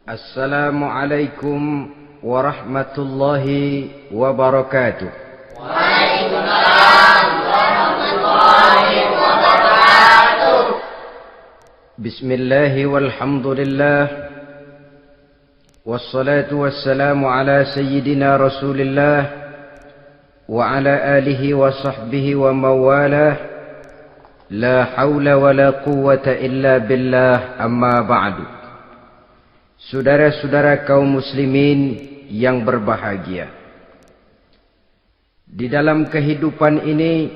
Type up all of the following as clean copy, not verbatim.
Assalamualaikum warahmatullahi wabarakatuh. Waalaikumsalam warahmatullahi wabarakatuh. Bismillahi walhamdulillah. Wassalatu wassalamu ala sayyidina Rasulillah wa ala alihi wa sahbihi wa mawalah. La hawla wa la quwwata illa billah, amma ba'du. Saudara-saudara kaum muslimin yang berbahagia, di dalam kehidupan ini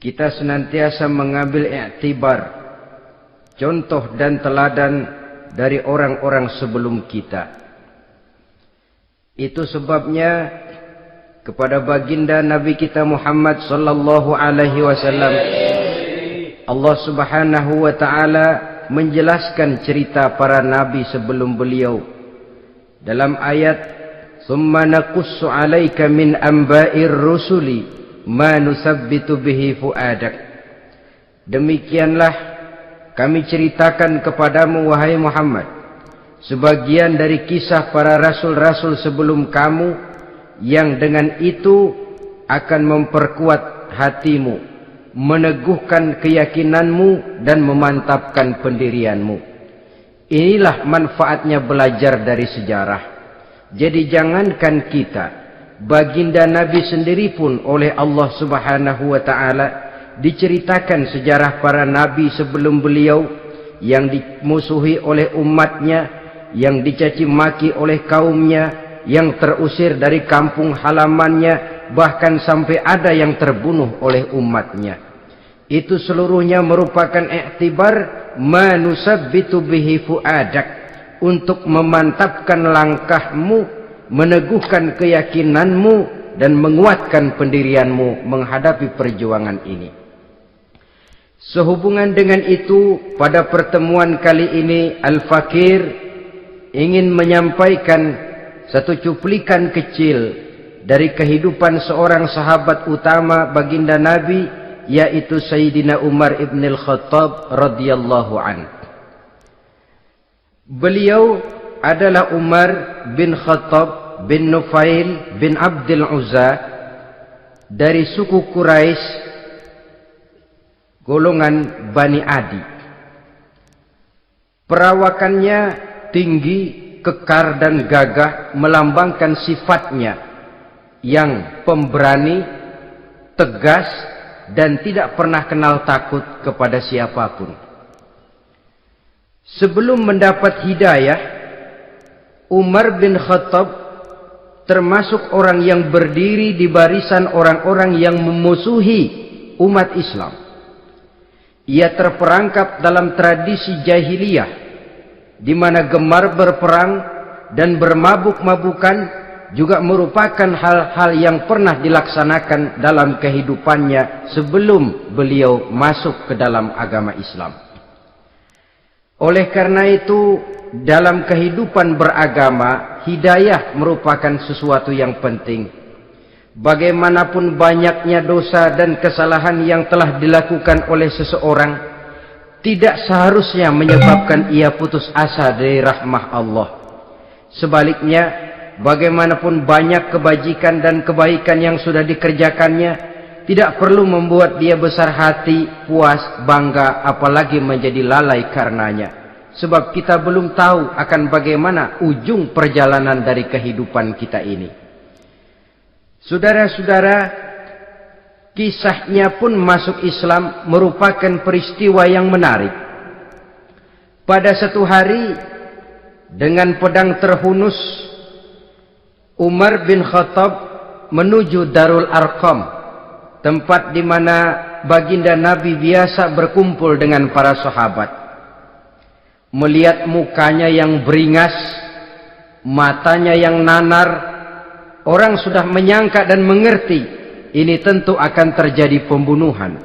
kita senantiasa mengambil iktibar, contoh dan teladan dari orang-orang sebelum kita. Itu sebabnya kepada baginda Nabi kita Muhammad sallallahu alaihi wasallam Allah Subhanahu wa taala menjelaskan cerita para nabi sebelum beliau dalam ayat "Tsumma naqussu 'alaika min amba'ir rusuli ma nusabbitu bihi fu'adak." Demikianlah kami ceritakan kepadamu wahai Muhammad sebagian dari kisah para rasul-rasul sebelum kamu yang dengan itu akan memperkuat hatimu, meneguhkan keyakinanmu dan memantapkan pendirianmu. Inilah manfaatnya belajar dari sejarah. Jadi jangankan kita, baginda Nabi sendiri pun oleh Allah Subhanahu wa taala diceritakan sejarah para nabi sebelum beliau yang dimusuhi oleh umatnya, yang dicaci maki oleh kaumnya, yang terusir dari kampung halamannya, bahkan sampai ada yang terbunuh oleh umatnya. Itu seluruhnya merupakan iktibar manusabbitu bihi fu'adak, untuk memantapkan langkahmu, meneguhkan keyakinanmu dan menguatkan pendirianmu menghadapi perjuangan ini. Sehubungan dengan itu, pada pertemuan kali ini Al-Fakir ingin menyampaikan satu cuplikan kecil dari kehidupan seorang sahabat utama baginda Nabi, yaitu Sayyidina Umar ibn al-Khattab radhiyallahu anhu. Beliau adalah Umar bin Khattab bin Nufail bin Abdul Uzza dari suku Quraisy golongan Bani Adi. Perawakannya tinggi, kekar dan gagah, melambangkan sifatnya yang pemberani, tegas, dan tidak pernah kenal takut kepada siapapun. Sebelum mendapat hidayah, Umar bin Khattab termasuk orang yang berdiri di barisan orang-orang yang memusuhi umat Islam. Ia terperangkap dalam tradisi jahiliyah, di mana gemar berperang dan bermabuk-mabukan juga merupakan hal-hal yang pernah dilaksanakan dalam kehidupannya sebelum beliau masuk ke dalam agama Islam. Oleh karena itu, dalam kehidupan beragama, hidayah merupakan sesuatu yang penting. Bagaimanapun banyaknya dosa dan kesalahan yang telah dilakukan oleh seseorang, tidak seharusnya menyebabkan ia putus asa dari rahmah Allah. Sebaliknya, bagaimanapun banyak kebajikan dan kebaikan yang sudah dikerjakannya, tidak perlu membuat dia besar hati, puas, bangga, apalagi menjadi lalai karenanya. Sebab kita belum tahu akan bagaimana ujung perjalanan dari kehidupan kita ini. Saudara-saudara, kisahnya pun masuk Islam merupakan peristiwa yang menarik. Pada satu hari, dengan pedang terhunus, Umar bin Khattab menuju Darul Arqam, tempat di mana baginda Nabi biasa berkumpul dengan para sahabat. Melihat mukanya yang beringas, matanya yang nanar, orang sudah menyangka dan mengerti ini tentu akan terjadi pembunuhan.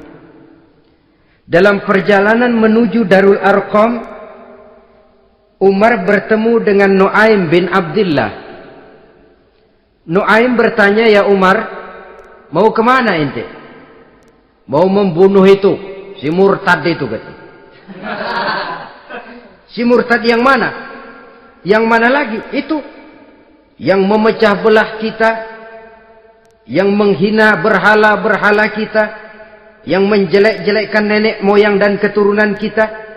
Dalam perjalanan menuju Darul Arqam, Umar bertemu dengan Nu'aim bin Abdullah. Nu'aim bertanya, "Ya Umar, mau kemana ente?" "Mau membunuh itu, si murtad itu," kata. "Si murtad yang mana?" Yang mana lagi? Itu yang memecah belah kita, yang menghina berhala-berhala kita, yang menjelek-jelekkan nenek moyang dan keturunan kita.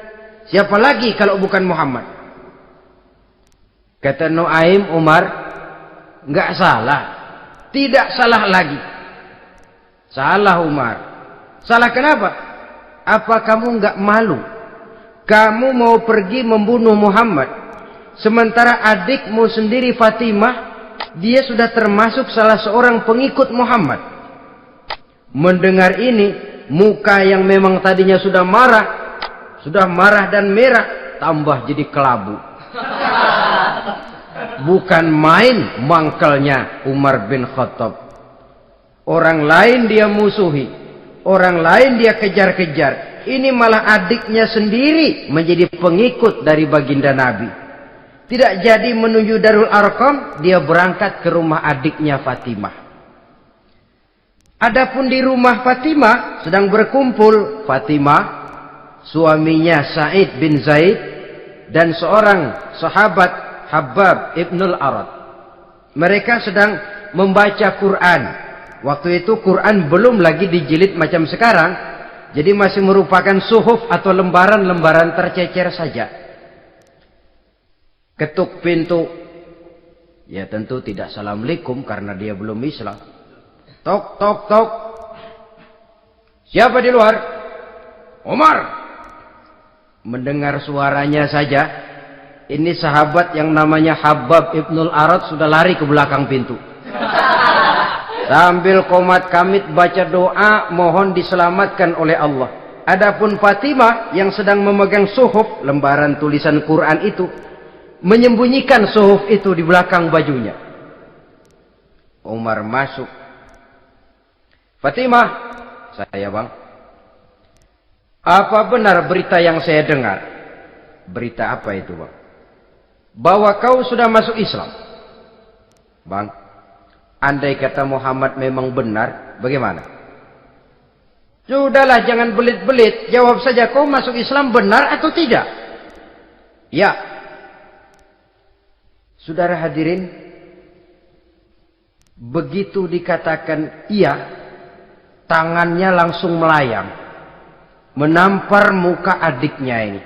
Siapa lagi kalau bukan Muhammad? Kata Nuaim Umar, enggak salah. Tidak salah lagi. Salah Umar. Salah kenapa? Apa kamu enggak malu? Kamu mau pergi membunuh Muhammad, sementara adikmu sendiri Fatimah, dia sudah termasuk salah seorang pengikut Muhammad. Mendengar ini, muka yang memang tadinya sudah marah dan merah, tambah jadi kelabu. Bukan main mangkelnya Umar bin Khattab. Orang lain dia musuhi, orang lain dia kejar-kejar. Ini malah adiknya sendiri menjadi pengikut dari baginda Nabi. Tidak jadi menuju Darul Arqam, dia berangkat ke rumah adiknya Fatimah. Adapun di rumah Fatimah sedang berkumpul Fatimah, suaminya Sa'id bin Zaid, dan seorang sahabat Habbab ibnul Arad. Mereka sedang membaca Quran. Waktu itu Quran belum lagi dijilid macam sekarang. Jadi masih merupakan suhuf atau lembaran-lembaran tercecer saja. Ketuk pintu. Ya tentu tidak assalamualaikum karena dia belum Islam. Tok, tok, tok. Siapa di luar? Umar. Mendengar suaranya saja, ini sahabat yang namanya Habbab ibnul Arad sudah lari ke belakang pintu. Sambil komat kamit baca doa mohon diselamatkan oleh Allah. Adapun Fatimah yang sedang memegang suhuf, lembaran tulisan Quran itu, menyembunyikan suhuf itu di belakang bajunya. Umar masuk. Fatimah, saya bang. Apa benar berita yang saya dengar? Berita apa itu bang? Bahwa kau sudah masuk Islam. Bang, andai kata Muhammad memang benar, bagaimana? Sudahlah, jangan belit-belit. Jawab saja, kau masuk Islam benar atau tidak? Ya. Saudara hadirin, begitu dikatakan iya, tangannya langsung melayang, menampar muka adiknya ini,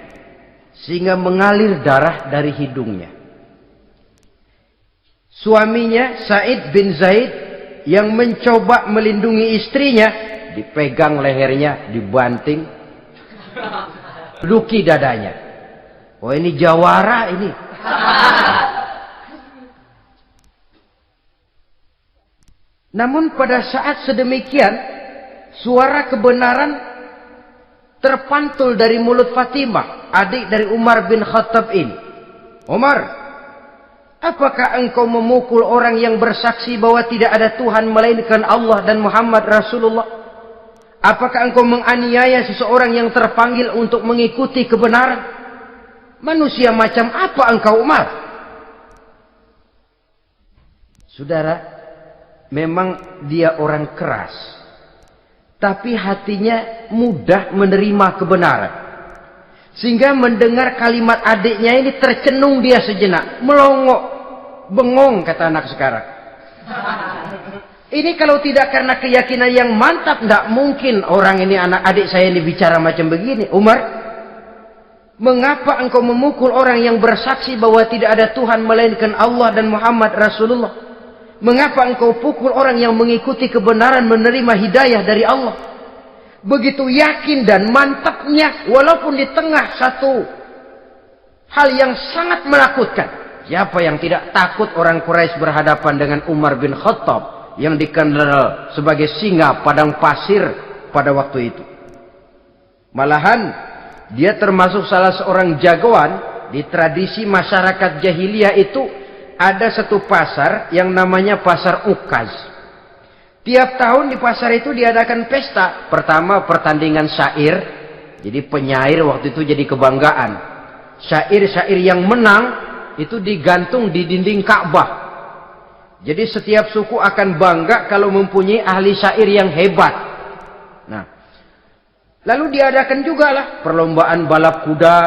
sehingga mengalir darah dari hidungnya. Suaminya Sa'id bin Zaid yang mencoba melindungi istrinya, dipegang lehernya, dibanting, luki dadanya. Oh ini jawara ini. Namun pada saat sedemikian, suara kebenaran terpantul dari mulut Fatimah, adik dari Umar bin Khattab ini. Umar, apakah engkau memukul orang yang bersaksi bahwa tidak ada Tuhan melainkan Allah dan Muhammad Rasulullah? Apakah engkau menganiaya seseorang yang terpanggil untuk mengikuti kebenaran? Manusia macam apa engkau, Umar? Saudara, memang dia orang keras, tapi hatinya mudah menerima kebenaran. Sehingga mendengar kalimat adiknya ini tercenung dia sejenak, melongo, bengong kata anak sekarang. Ini kalau tidak karena keyakinan yang mantap, tidak mungkin orang ini, anak adik saya ini bicara macam begini. Umar, mengapa engkau memukul orang yang bersaksi bahwa tidak ada Tuhan melainkan Allah dan Muhammad Rasulullah? Mengapa engkau pukul orang yang mengikuti kebenaran, menerima hidayah dari Allah? Begitu yakin dan mantapnya, walaupun di tengah satu hal yang sangat menakutkan. Siapa yang tidak takut orang Quraisy berhadapan dengan Umar bin Khattab yang dikenal sebagai singa padang pasir pada waktu itu? Malahan dia termasuk salah seorang jagoan di tradisi masyarakat jahiliyah itu. Ada satu pasar yang namanya pasar Ukaz. Tiap tahun di pasar itu diadakan pesta. Pertama pertandingan syair. Jadi penyair waktu itu jadi kebanggaan. Syair-syair yang menang itu digantung di dinding Ka'bah. Jadi setiap suku akan bangga kalau mempunyai ahli syair yang hebat. Nah, lalu diadakan juga lah perlombaan balap kuda,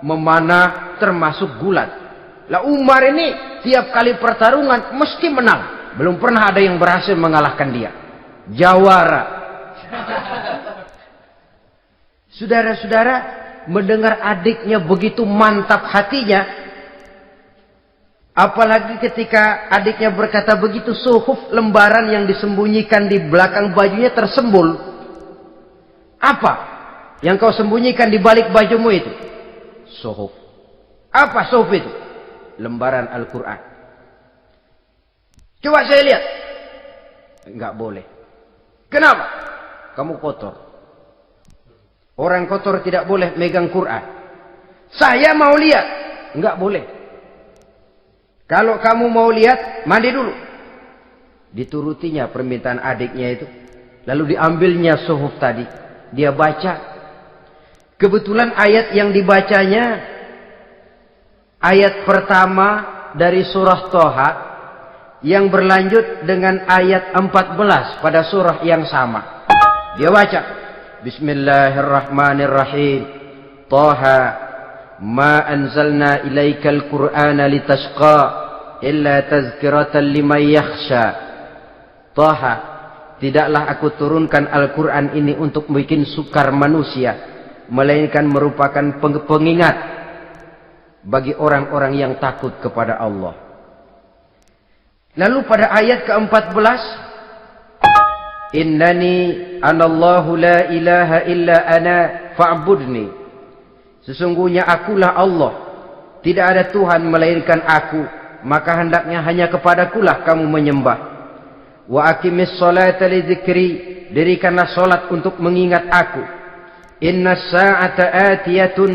memanah, termasuk gulat. Lah Umar ini tiap kali pertarungan mesti menang. Belum pernah ada yang berhasil mengalahkan dia. Jawara. Saudara-saudara, mendengar adiknya begitu mantap hatinya, apalagi ketika adiknya berkata begitu, suhuf, lembaran yang disembunyikan di belakang bajunya tersembul. Apa yang kau sembunyikan di balik bajumu itu? Suhuf. Apa suhuf itu? Lembaran Al-Quran. Coba saya lihat. Enggak boleh. Kenapa? Kamu kotor. Orang kotor tidak boleh megang Quran. Saya mau lihat. Enggak boleh. Kalau kamu mau lihat, mandi dulu. Diturutinya permintaan adiknya itu. Lalu diambilnya suhuf tadi. Dia baca. Kebetulan ayat yang dibacanya, ayat pertama dari surah Toha, yang berlanjut dengan ayat 14 pada surah yang sama. Dia baca. Bismillahirrahmanirrahim. Toha. Ma anzalna ilaikal Qur'ana litashqa illa tazkiratan liman yakhsha. Toha, tidaklah aku turunkan Al-Quran ini untuk bikin sukar manusia, melainkan merupakan pengingat bagi orang-orang yang takut kepada Allah. Lalu pada ayat ke-14, Innani anallahu la ilaha illa ana fa'budni. Sesungguhnya akulah Allah, tidak ada Tuhan melainkan aku, maka hendaknya hanya kepadakulah kamu menyembah. Wa aqimis sholata li dzikri, dirikanlah salat untuk mengingat aku. Inna sa'ata atiyatun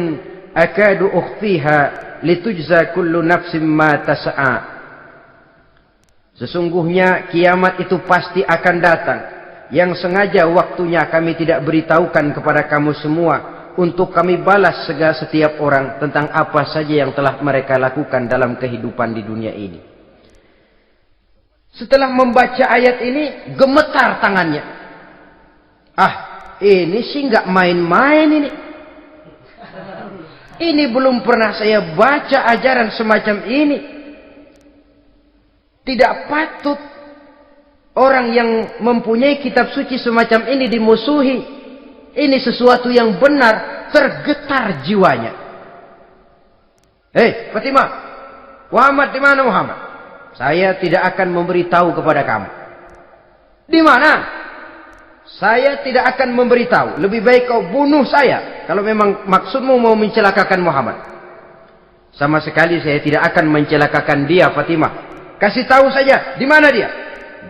akadu ukhfiha litujza kullu nafsin ma tas'a. Sesungguhnya kiamat itu pasti akan datang, yang sengaja waktunya kami tidak beritahukan kepada kamu semua, untuk kami balas segala setiap orang tentang apa saja yang telah mereka lakukan dalam kehidupan di dunia ini. Setelah membaca ayat ini, gemetar tangannya. Ah, ini sih nggak main-main ini. Ini belum pernah saya baca ajaran semacam ini. Tidak patut orang yang mempunyai kitab suci semacam ini dimusuhi. Ini sesuatu yang benar, tergetar jiwanya. Hei, Fatimah, Muhammad di mana Muhammad? Saya tidak akan memberitahu kepada kamu. Di mana? Saya tidak akan memberitahu. Lebih baik kau bunuh saya kalau memang maksudmu mau mencelakakan Muhammad. Sama sekali saya tidak akan mencelakakan dia, Fatimah. Kasih tahu saja, di mana dia?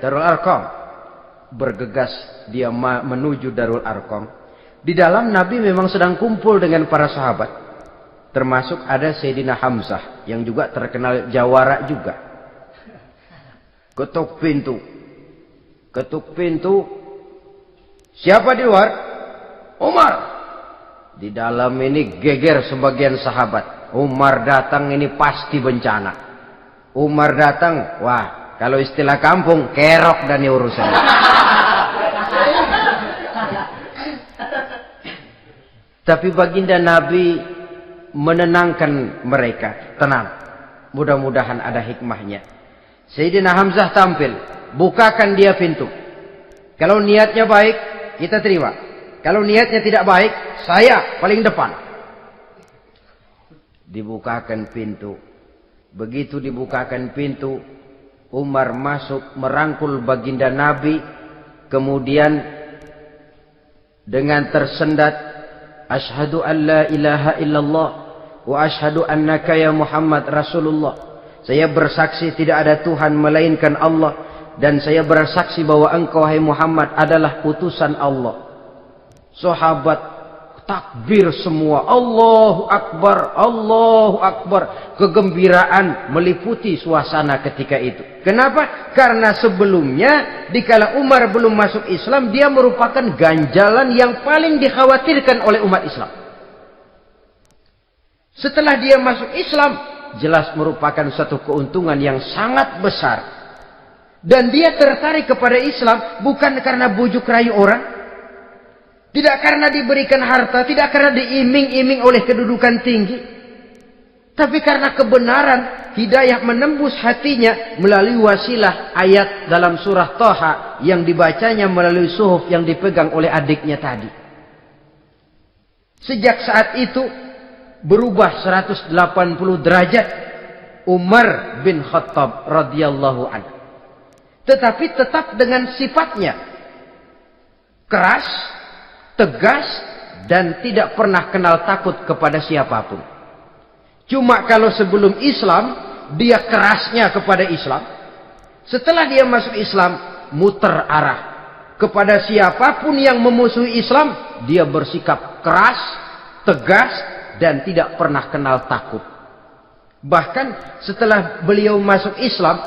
Darul Arqam. Bergegas dia menuju Darul Arqam. Di dalam Nabi memang sedang kumpul dengan para sahabat. Termasuk ada Sayyidina Hamzah yang juga terkenal jawara juga. Ketuk pintu. Ketuk pintu. Siapa di luar? Umar. Di dalam ini geger sebagian sahabat. Umar datang ini pasti bencana. Umar datang, wah, kalau istilah kampung, kerok dan urusan. Tapi baginda Nabi menenangkan mereka. Tenang, mudah-mudahan ada hikmahnya. Sayyidina Hamzah tampil, bukakan dia pintu. Kalau niatnya baik, kita terima. Kalau niatnya tidak baik, saya paling depan. Dibukakan pintu. Begitu dibukakan pintu, Umar masuk merangkul baginda Nabi. Kemudian dengan tersendat, Ashhadu an la ilaha illallah wa ashhadu annaka ya Muhammad Rasulullah. Saya bersaksi tidak ada Tuhan melainkan Allah, dan saya bersaksi bahwa engkau hai Muhammad adalah utusan Allah. Sahabat takbir semua, Allahu Akbar, Allahu Akbar. Kegembiraan meliputi suasana ketika itu. Kenapa? Karena sebelumnya dikala Umar belum masuk Islam, dia merupakan ganjalan yang paling dikhawatirkan oleh umat Islam. Setelah dia masuk Islam, jelas merupakan satu keuntungan yang sangat besar. Dan dia tertarik kepada Islam bukan karena bujuk rayu orang, tidak karena diberikan harta, tidak karena diiming-iming oleh kedudukan tinggi, tapi karena kebenaran hidayah menembus hatinya melalui wasilah ayat dalam surah Thaha yang dibacanya melalui suhuf yang dipegang oleh adiknya tadi. Sejak saat itu berubah 180 derajat Umar bin Khattab radhiyallahu anhu. Tetapi tetap dengan sifatnya keras, tegas, dan tidak pernah kenal takut kepada siapapun. Cuma kalau sebelum Islam, dia kerasnya kepada Islam. Setelah dia masuk Islam, muter arah. Kepada siapapun yang memusuhi Islam, dia bersikap keras, tegas, dan tidak pernah kenal takut. Bahkan setelah beliau masuk Islam,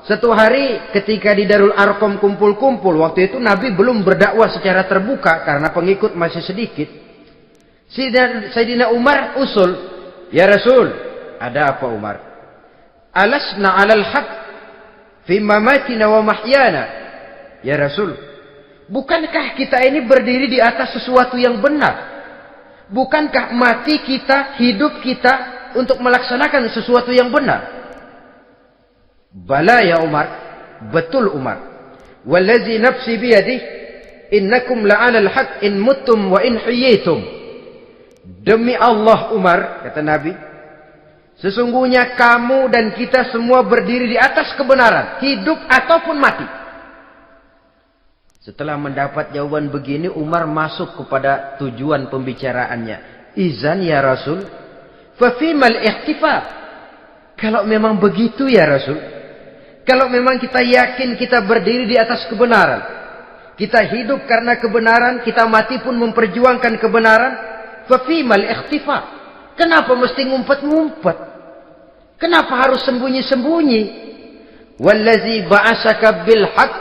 satu hari ketika di Darul Arqam kumpul-kumpul, waktu itu Nabi belum berdakwah secara terbuka karena pengikut masih sedikit. Sayyidina Umar usul, "Ya Rasul, ada apa Umar? Alasna 'alal haq fi mamatina wa mahyana." Ya Rasul, bukankah kita ini berdiri di atas sesuatu yang benar? Bukankah mati kita, hidup kita untuk melaksanakan sesuatu yang benar? Bala ya Umar, betul Umar. Wallazi nafsi biyadih, innakum la'alal haq in muttum wa in hiyitum. Demi Allah Umar, kata Nabi, sesungguhnya kamu dan kita semua berdiri di atas kebenaran, hidup ataupun mati. Setelah mendapat jawaban begini, Umar masuk kepada tujuan pembicaraannya. Izan ya Rasul, fafimal ihtifal. Kalau memang begitu ya Rasul, kalau memang kita yakin kita berdiri di atas kebenaran, kita hidup karena kebenaran, kita mati pun memperjuangkan kebenaran, fafimal ikhtifa. Kenapa mesti ngumpet-ngumpet? Kenapa harus sembunyi-sembunyi? Wallazi ba'asaka bil haq,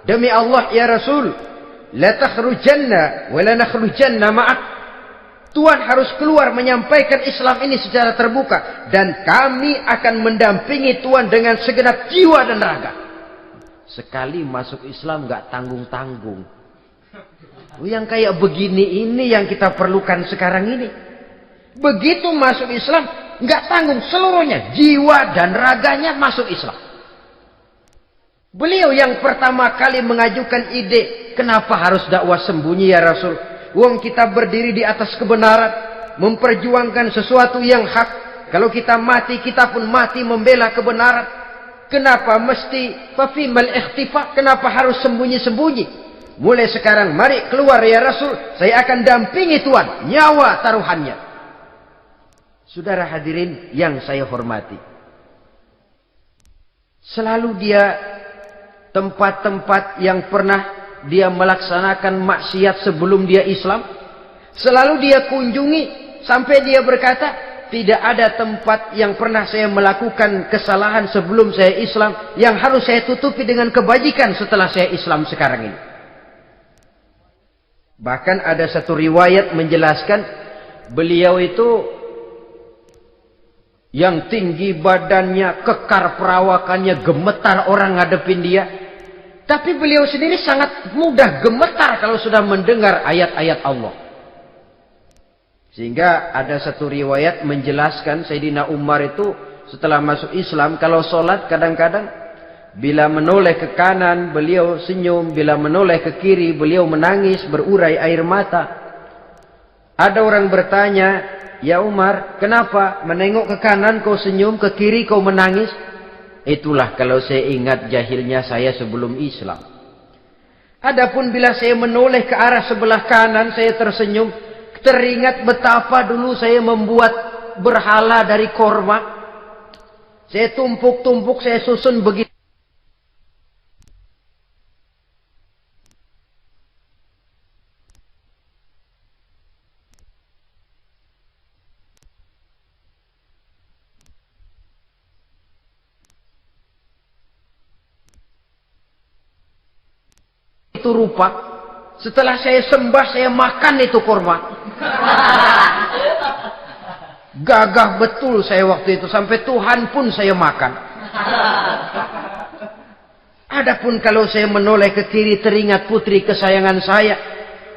demi Allah ya Rasul, la takhrujanna wa la nakhrujanna ma'ak. Tuhan harus keluar menyampaikan Islam ini secara terbuka, dan kami akan mendampingi Tuhan dengan segenap jiwa dan raga. Sekali masuk Islam gak tanggung-tanggung. Yang kayak begini ini yang kita perlukan sekarang ini. Begitu masuk Islam, nggak tanggung seluruhnya, jiwa dan raganya masuk Islam. Beliau yang pertama kali mengajukan ide, kenapa harus dakwah sembunyi ya Rasul? Wong kita berdiri di atas kebenaran, memperjuangkan sesuatu yang hak. Kalau kita mati, kita pun mati membela kebenaran. Kenapa mesti fafimal ikhtifa? Kenapa harus sembunyi-sembunyi? Mulai sekarang mari keluar ya Rasul, saya akan dampingi Tuhan, nyawa taruhannya. Saudara hadirin yang saya hormati, selalu dia tempat-tempat yang pernah dia melaksanakan maksiat sebelum dia Islam, selalu dia kunjungi sampai dia berkata, tidak ada tempat yang pernah saya melakukan kesalahan sebelum saya Islam yang harus saya tutupi dengan kebajikan setelah saya Islam sekarang ini. Bahkan ada satu riwayat menjelaskan beliau itu yang tinggi badannya, kekar perawakannya, gemetar orang ngadepin dia. Tapi beliau sendiri sangat mudah gemetar kalau sudah mendengar ayat-ayat Allah. Sehingga ada satu riwayat menjelaskan Sayyidina Umar itu setelah masuk Islam, kalau sholat kadang-kadang bila menoleh ke kanan, beliau senyum. Bila menoleh ke kiri, beliau menangis, berurai air mata. Ada orang bertanya, ya Umar, kenapa menengok ke kanan kau senyum, ke kiri kau menangis? Itulah kalau saya ingat jahilnya saya sebelum Islam. Adapun bila saya menoleh ke arah sebelah kanan, saya tersenyum. Teringat betapa dulu saya membuat berhala dari korma. Saya tumpuk-tumpuk, saya susun begitu. Itu rupa. Setelah saya sembah, saya makan itu korma. Gagah betul saya waktu itu, sampai Tuhan pun saya makan. Adapun kalau saya menoleh ke kiri, teringat putri kesayangan saya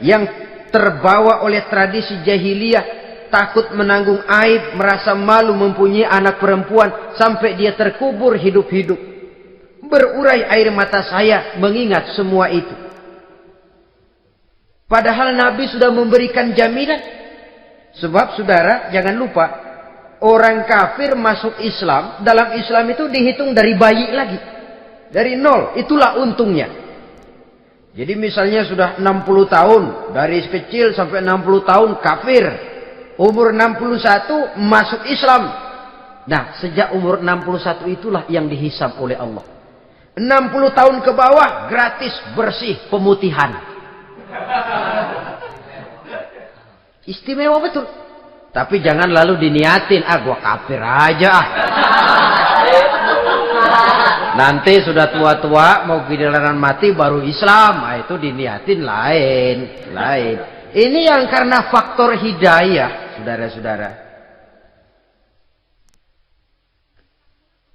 yang terbawa oleh tradisi jahiliyah, takut menanggung aib, merasa malu mempunyai anak perempuan sampai dia terkubur hidup-hidup. Berurai air mata saya mengingat semua itu. Padahal Nabi sudah memberikan jaminan. Sebab saudara, jangan lupa, orang kafir masuk Islam, dalam Islam itu dihitung dari bayi lagi. Dari nol, itulah untungnya. Jadi misalnya sudah 60 tahun, dari kecil sampai 60 tahun kafir. Umur 61 masuk Islam. Nah, sejak umur 61 itulah yang dihisab oleh Allah. 60 tahun ke bawah gratis bersih pemutihan. Istimewa betul. Tapi jangan lalu diniatin, gua kafir aja ah. Nanti sudah tua-tua mau giliran mati baru Islam. Nah, itu diniatin lain. Ini yang karena faktor hidayah, saudara-saudara.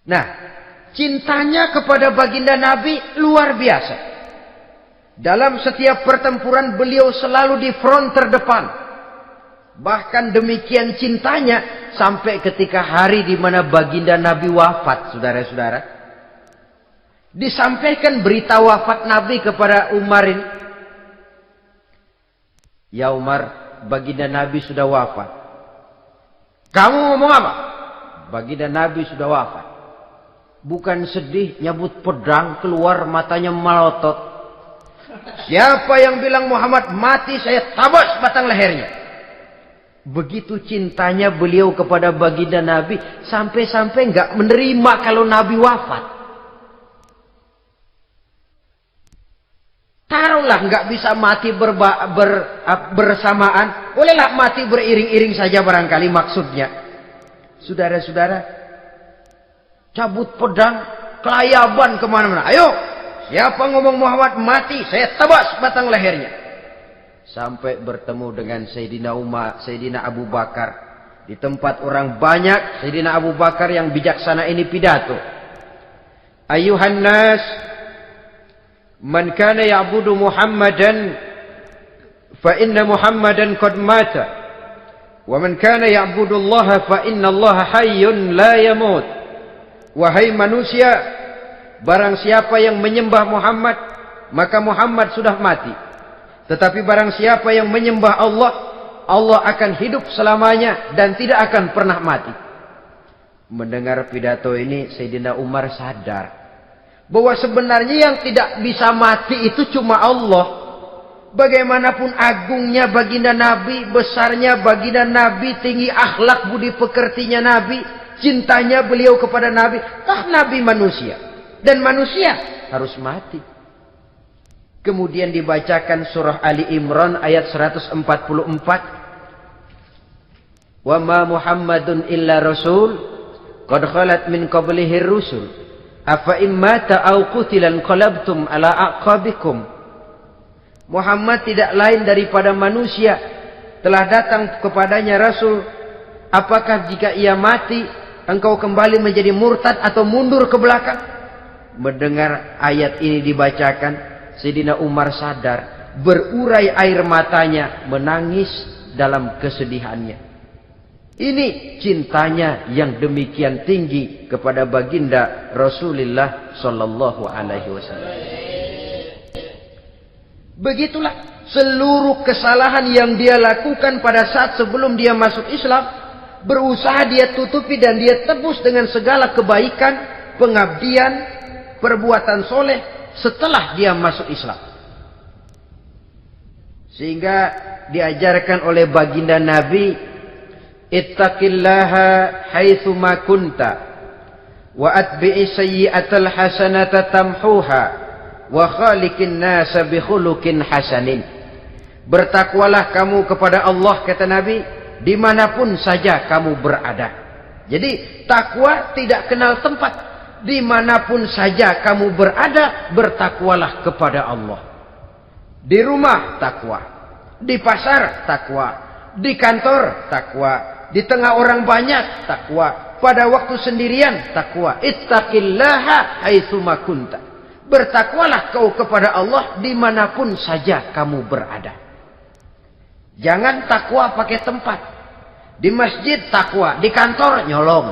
Nah, cintanya kepada baginda Nabi luar biasa. Dalam setiap pertempuran beliau selalu di front terdepan. Bahkan demikian cintanya sampai ketika hari di mana baginda Nabi wafat, saudara-saudara. Disampaikan berita wafat Nabi kepada Umar ini. Ya Umar, baginda Nabi sudah wafat. Kamu ngomong apa? Baginda Nabi sudah wafat. Bukan sedih, nyabut pedang, keluar matanya melotot. Siapa yang bilang Muhammad mati, saya tabas batang lehernya. Begitu cintanya beliau kepada baginda Nabi, sampai-sampai nggak menerima kalau Nabi wafat. Taruhlah nggak bisa mati bersamaan, bolehlah mati beriring-iring saja barangkali maksudnya. Saudara-saudara, cabut pedang, kelayaban kemana-mana. Ayo, siapa ngomong Muhammad mati, saya tebas batang lehernya. Sampai bertemu dengan Sayyidina Umar, Sayyidina Abu Bakar. Di tempat orang banyak, Sayyidina Abu Bakar yang bijaksana ini pidato. Ayuhan nas, man kana ya'budu Muhammadan, fa inna Muhammadan qad mata. Wa man kana ya'budu Allah, fa inna Allah hayyun la yamut. Wahai manusia, barang siapa yang menyembah Muhammad, maka Muhammad sudah mati. Tetapi barang siapa yang menyembah Allah, Allah akan hidup selamanya dan tidak akan pernah mati. Mendengar pidato ini, Sayyidina Umar sadar bahwa sebenarnya yang tidak bisa mati itu cuma Allah. Bagaimanapun agungnya baginda Nabi, besarnya baginda Nabi, tinggi akhlak budi pekertinya Nabi, cintanya beliau kepada Nabi, toh Nabi manusia. Dan manusia harus mati. Kemudian dibacakan surah Ali Imran ayat 144. Wa ma Muhammadun illa rasul qad khalat min qablihi rusul afa immata aw qutilan qalabtum ala aqabikum. Muhammad tidak lain daripada manusia, telah datang kepadanya rasul. Apakah jika ia mati engkau kembali menjadi murtad atau mundur ke belakang? Mendengar ayat ini dibacakan, Sayyidina Umar sadar, berurai air matanya, menangis dalam kesedihannya. Ini cintanya yang demikian tinggi kepada baginda Rasulullah sallallahu alaihi wasallam. Begitulah seluruh kesalahan yang dia lakukan pada saat sebelum dia masuk Islam, berusaha dia tutupi dan dia tebus dengan segala kebaikan, pengabdian, perbuatan soleh setelah dia masuk Islam. Sehingga diajarkan oleh baginda Nabi, ittaqillaha haitsu ma kunta wa atbi'i sayyi'atal hasanata tamhuha wa khaliqin nasa bi khuluqin hasanin. Bertakwalah kamu kepada Allah, kata Nabi, dimanapun saja kamu berada. Jadi takwa tidak kenal tempat. Dimanapun saja kamu berada, bertakwalah kepada Allah. Di rumah takwa, di pasar takwa, di kantor takwa, di tengah orang banyak takwa, pada waktu sendirian takwa. Ittaqillaha haitsu ma kunta. Bertakwalah kau kepada Allah dimanapun saja kamu berada. Jangan takwa pakai tempat. Di masjid takwa, di kantor nyolong.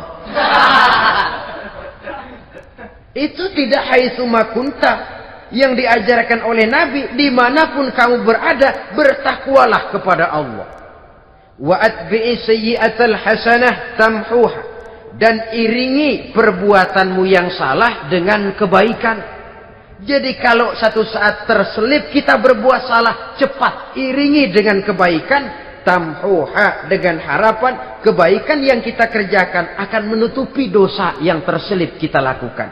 Itu tidak haitsu makunta. Yang diajarkan oleh Nabi, dimanapun kamu berada, bertakwalah kepada Allah. Wa atbi'i sayyi'atal hasanah tamhuha. Dan iringi perbuatanmu yang salah dengan kebaikan. Jadi kalau satu saat terselip kita berbuat salah, cepat iringi dengan kebaikan. Tamhuha, dengan harapan kebaikan yang kita kerjakan akan menutupi dosa yang terselip kita lakukan.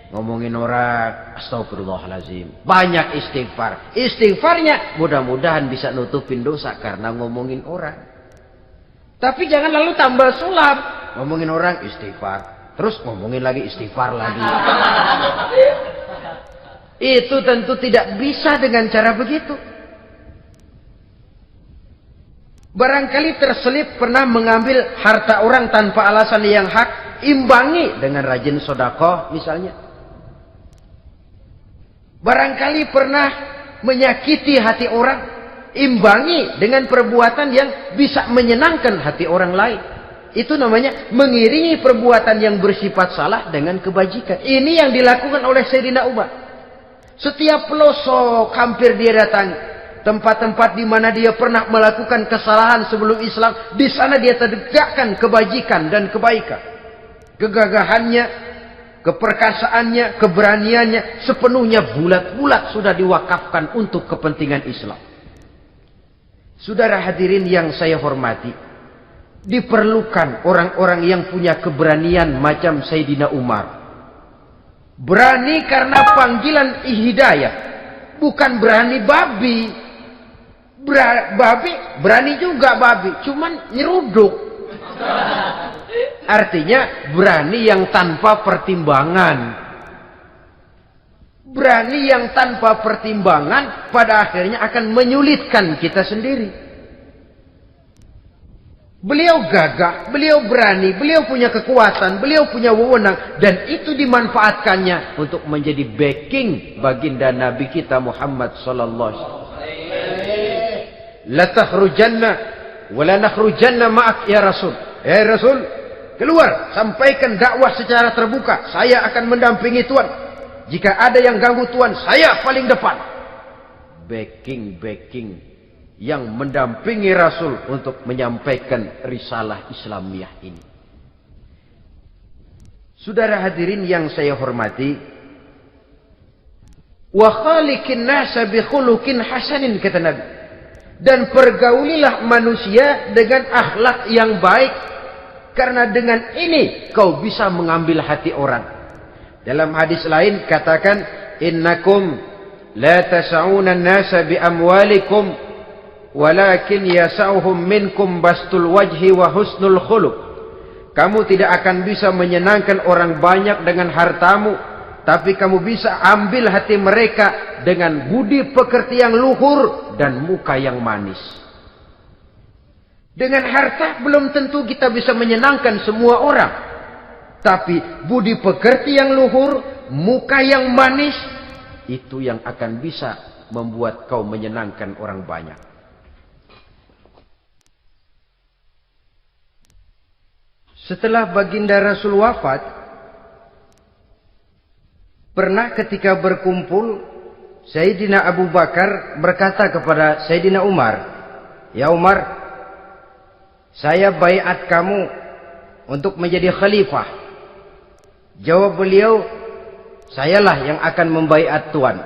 Ngomongin orang, astagfirullahaladzim. Banyak istighfar. Istighfarnya mudah-mudahan bisa nutupin dosa karena ngomongin orang. Tapi jangan lalu tambah sulap. Ngomongin orang istighfar. Terus ngomongin lagi istighfar lagi. Itu tentu tidak bisa dengan cara begitu. Barangkali terselip pernah mengambil harta orang tanpa alasan yang hak. Imbangi dengan rajin sedekah misalnya. Barangkali pernah menyakiti hati orang, imbangi dengan perbuatan yang bisa menyenangkan hati orang lain. Itu namanya mengiringi perbuatan yang bersifat salah dengan kebajikan. Ini yang dilakukan oleh Sayyidina Umar. Setiap pelosok hampir dia datangi. Tempat-tempat di mana dia pernah melakukan kesalahan sebelum Islam, di sana dia tegakkan kebajikan dan kebaikan. Kegagahannya, keperkasaannya, keberaniannya sepenuhnya bulat-bulat sudah diwakafkan untuk kepentingan Islam. Saudara hadirin yang saya hormati, diperlukan orang-orang yang punya keberanian macam Sayyidina Umar. Berani karena panggilan hidayah, bukan berani babi. Babi berani juga babi, cuman nyeruduk. Artinya berani yang tanpa pertimbangan. Berani yang tanpa pertimbangan pada akhirnya akan menyulitkan kita sendiri. Beliau gagah, beliau berani, beliau punya kekuatan, beliau punya wewenang. Dan itu dimanfaatkannya untuk menjadi backing baginda Nabi kita Muhammad sallallahu alaihi wasallam. La takhrujanna wa la nakhrujanna ma'ak ya Rasul. Ya Rasul, keluar, sampaikan dakwah secara terbuka. Saya akan mendampingi Tuhan. Jika ada yang ganggu Tuhan, saya paling depan. Backing yang mendampingi Rasul untuk menyampaikan risalah Islamiyah ini. Saudara hadirin yang saya hormati, wa khaliqin nasa bi khuluqin hasanin, kata Nabi. Dan pergaulilah manusia dengan akhlak yang baik. Karena dengan ini kau bisa mengambil hati orang. Dalam hadis lain katakan, innakum la tas'una an-nasa bi amwalikum walakin yas'uhum minkum bastul wajhi wa husnul khuluq. Kamu tidak akan bisa menyenangkan orang banyak dengan hartamu, tapi kamu bisa ambil hati mereka dengan budi pekerti yang luhur dan muka yang manis. Dengan harta belum tentu kita bisa menyenangkan semua orang. Tapi budi pekerti yang luhur, muka yang manis, itu yang akan bisa membuat kau menyenangkan orang banyak. Setelah baginda Rasul wafat, pernah ketika berkumpul, Sayyidina Abu Bakar berkata kepada Sayyidina Umar, "Ya Umar, saya baiat kamu untuk menjadi khalifah." Jawab beliau, "Sayalah yang akan membaiat Tuan.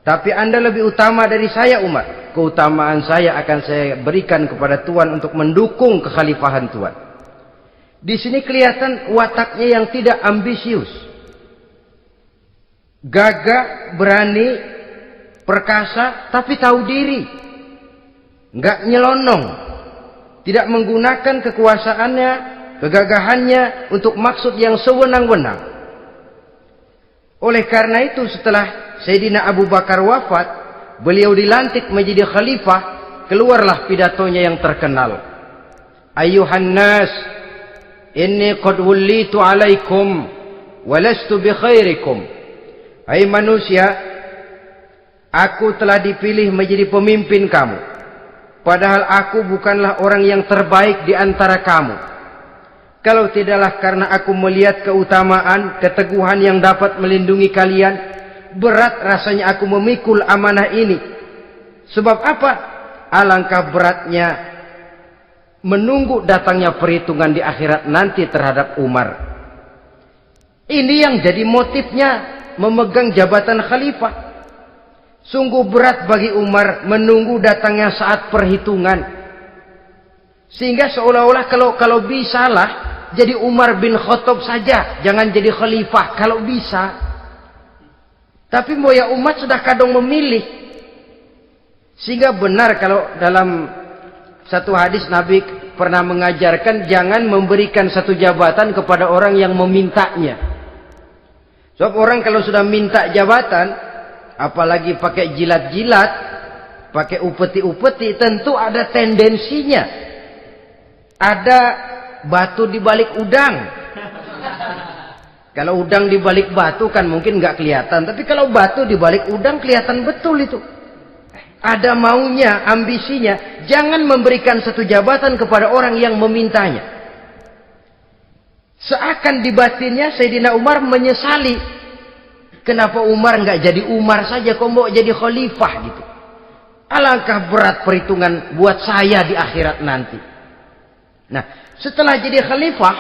Tapi Anda lebih utama dari saya Umar. Keutamaan saya akan saya berikan kepada Tuan untuk mendukung kekhalifahan Tuan." Di sini kelihatan wataknya yang tidak ambisius. Gagah, berani, perkasa, tapi tahu diri. Enggak nyelonong. Tidak menggunakan kekuasaannya, kegagahannya untuk maksud yang sewenang-wenang. Oleh karena itu setelah Sayyidina Abu Bakar wafat, beliau dilantik menjadi khalifah, keluarlah pidatonya yang terkenal. Ayuhan nas, inni qad wullitu alaikum walastu bi khairikum. Hai manusia, aku telah dipilih menjadi pemimpin kamu. padahal aku bukanlah orang yang terbaik di antara kamu. Kalau tidaklah karena aku melihat keutamaan, keteguhan yang dapat melindungi kalian, berat rasanya aku memikul amanah ini. Sebab apa? Alangkah beratnya menunggu datangnya perhitungan di akhirat nanti terhadap Umar. Ini yang jadi motifnya memegang jabatan khalifah. Sungguh berat bagi Umar menunggu datangnya saat perhitungan. Sehingga seolah-olah kalau bisalah jadi Umar bin Khattab saja, jangan jadi khalifah kalau bisa. Tapi moya umat sudah kadang memilih. Sehingga benar kalau dalam satu hadis Nabi pernah mengajarkan jangan memberikan satu jabatan kepada orang yang memintanya. Sebab orang kalau sudah minta jabatan, apalagi pakai jilat-jilat, pakai upeti-upeti, tentu ada tendensinya. Ada batu di balik udang. Kalau udang di balik batu kan mungkin nggak kelihatan, tapi kalau batu di balik udang kelihatan betul itu. Ada maunya, ambisinya. Jangan memberikan satu jabatan kepada orang yang memintanya. Seakan di batinnya Sayyidina Umar menyesali. Kenapa Umar nggak jadi Umar saja, kok mau jadi khalifah gitu. Alangkah berat perhitungan buat saya di akhirat nanti. Nah, setelah jadi khalifah,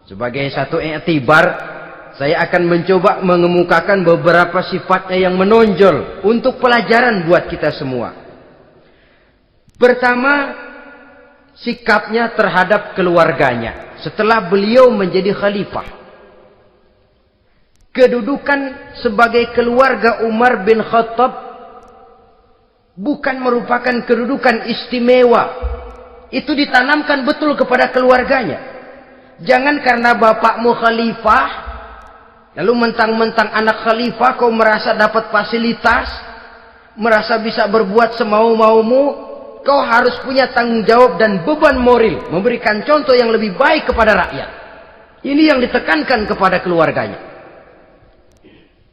sebagai satu i'tibar, saya akan mencoba mengemukakan beberapa sifatnya yang menonjol untuk pelajaran buat kita semua. Pertama, sikapnya terhadap keluarganya setelah beliau menjadi khalifah. Kedudukan sebagai keluarga Umar bin Khattab bukan merupakan kedudukan istimewa. Itu ditanamkan betul kepada keluarganya. Jangan karena bapakmu khalifah, lalu mentang-mentang anak khalifah kau merasa dapat fasilitas, merasa bisa berbuat semau-maumu, kau harus punya tanggung jawab dan beban moral, memberikan contoh yang lebih baik kepada rakyat. Ini yang ditekankan kepada keluarganya.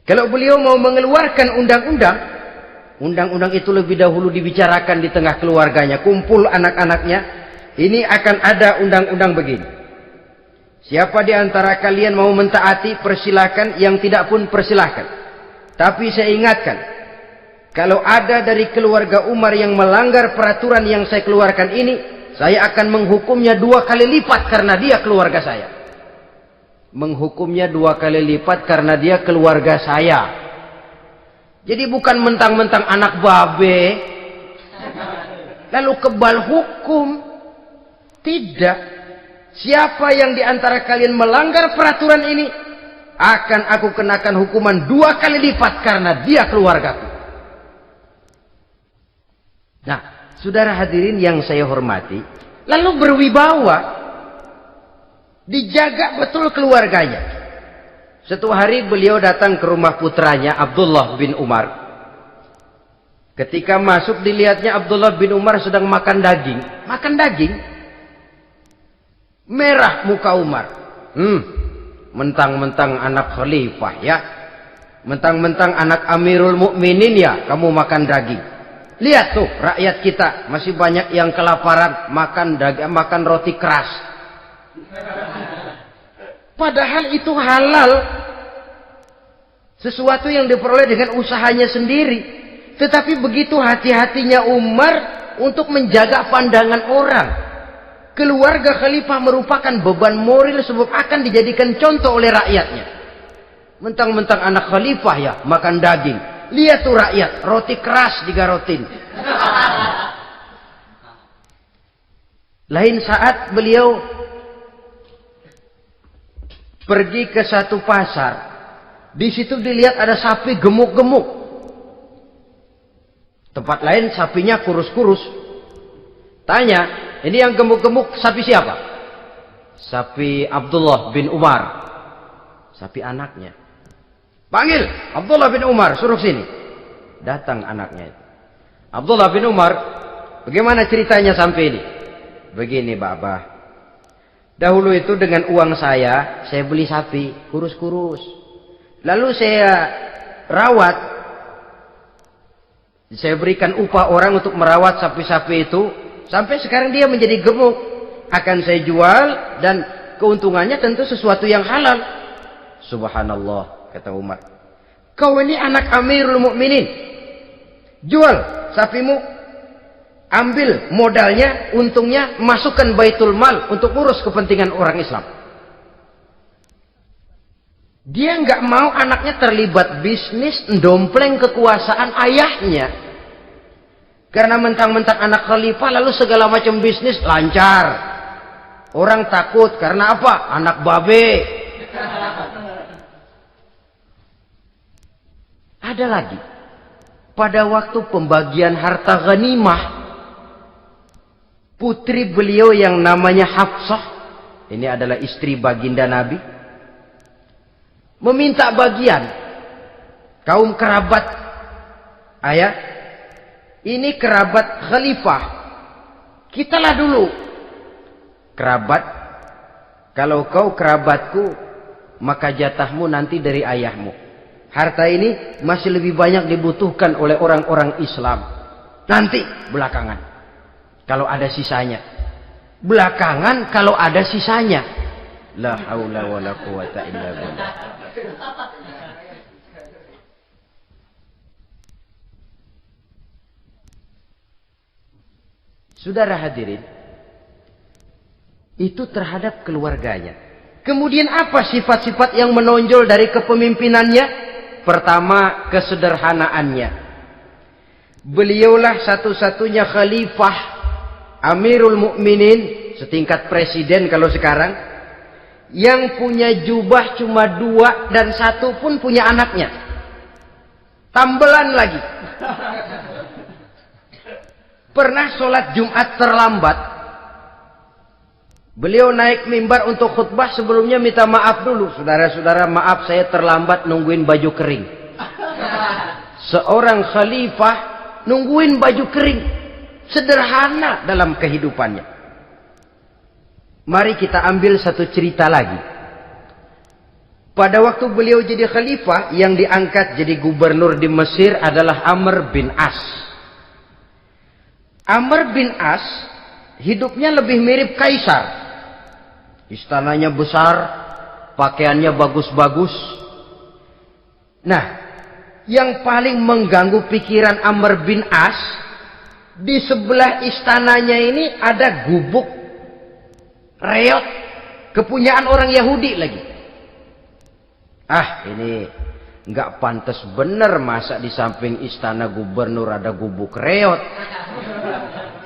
Kalau beliau mau mengeluarkan undang-undang, undang-undang itu lebih dahulu dibicarakan di tengah keluarganya, kumpul anak-anaknya. Ini akan ada undang-undang begini. Siapa di antara kalian mau mentaati, persilakan. Yang tidak pun persilakan. Tapi saya ingatkan, kalau ada dari keluarga Umar yang melanggar peraturan yang saya keluarkan ini, saya akan menghukumnya 2 kali lipat karena dia keluarga saya. Menghukumnya 2 kali lipat karena dia keluarga saya. Jadi bukan mentang-mentang anak babe lalu kebal hukum. Tidak. Siapa yang di antara kalian melanggar peraturan ini, akan aku kenakan hukuman 2 kali lipat karena dia keluargaku. Nah, saudara hadirin yang saya hormati, lalu berwibawa, dijaga betul keluarganya. Suatu hari beliau datang ke rumah putranya Abdullah bin Umar. Ketika masuk dilihatnya Abdullah bin Umar sedang makan daging. Makan daging. Merah muka Umar. Mentang-mentang anak khalifah ya. Mentang-mentang anak Amirul Mukminin ya, kamu makan daging. Lihat tuh rakyat kita masih banyak yang kelaparan, makan daging, makan roti keras. Padahal itu halal. Sesuatu yang diperoleh dengan usahanya sendiri. Tetapi begitu hati-hatinya Umar untuk menjaga pandangan orang. Keluarga khalifah merupakan beban moral sebab akan dijadikan contoh oleh rakyatnya. Mentang-mentang anak khalifah ya, makan daging. Lihat tuh rakyat, roti keras digarotin. Lain saat beliau pergi ke satu pasar. Di situ dilihat ada sapi gemuk-gemuk. Tempat lain sapinya kurus-kurus. Tanya, ini yang gemuk-gemuk sapi siapa? Sapi Abdullah bin Umar. Sapi anaknya. Panggil Abdullah bin Umar, suruh sini. Datang anaknya itu. Abdullah bin Umar, bagaimana ceritanya sampai ini? Begini, Bapak. Dahulu itu dengan uang saya beli sapi kurus-kurus. Lalu saya rawat. Saya berikan upah orang untuk merawat sapi-sapi itu. Sampai sekarang dia menjadi gemuk. Akan saya jual dan keuntungannya tentu sesuatu yang halal. Subhanallah, kata Umar. Kau ini anak Amirul Mukminin. Jual sapimu. Ambil modalnya, untungnya, masukkan Baitul Mal untuk urus kepentingan orang Islam. Dia nggak mau anaknya terlibat bisnis, ndompleng kekuasaan ayahnya. Karena mentang-mentang anak khalifah lalu segala macam bisnis lancar. Orang takut karena apa? Anak babe. Ada lagi. Pada waktu pembagian harta ghanimah, putri beliau yang namanya Hafsah, ini adalah istri baginda Nabi, meminta bagian. Kaum kerabat ayah, ini kerabat khalifah, kitalah dulu kerabat. Kalau kau kerabatku, maka jatahmu nanti dari ayahmu. Harta ini masih lebih banyak dibutuhkan oleh orang-orang Islam. Nanti belakangan kalau ada sisanya. Belakangan kalau ada sisanya. La haula wala quwata illa billah. Saudara hadirin, itu terhadap keluarganya. Kemudian apa sifat-sifat yang menonjol dari kepemimpinannya? Pertama, kesederhanaannya. Beliaulah satu-satunya khalifah, Amirul Mukminin, setingkat presiden kalau sekarang, yang punya jubah cuma 2 dan 1 pun punya anaknya. Tambelan lagi. Pernah sholat Jumat terlambat. Beliau naik mimbar untuk khutbah, sebelumnya minta maaf dulu. Saudara-saudara, maaf saya terlambat nungguin baju kering. Seorang khalifah nungguin baju kering. Sederhana dalam kehidupannya. Mari kita ambil satu cerita lagi. Pada waktu beliau jadi khalifah, yang diangkat jadi gubernur di Mesir adalah Amr bin As. Amr bin As hidupnya lebih mirip kaisar. Istananya besar, pakaiannya bagus-bagus. Nah, yang paling mengganggu pikiran Amr bin As, di sebelah istananya ini ada gubuk reot, kepunyaan orang Yahudi lagi. Ini nggak pantas bener, masa di samping istana gubernur ada gubuk reot.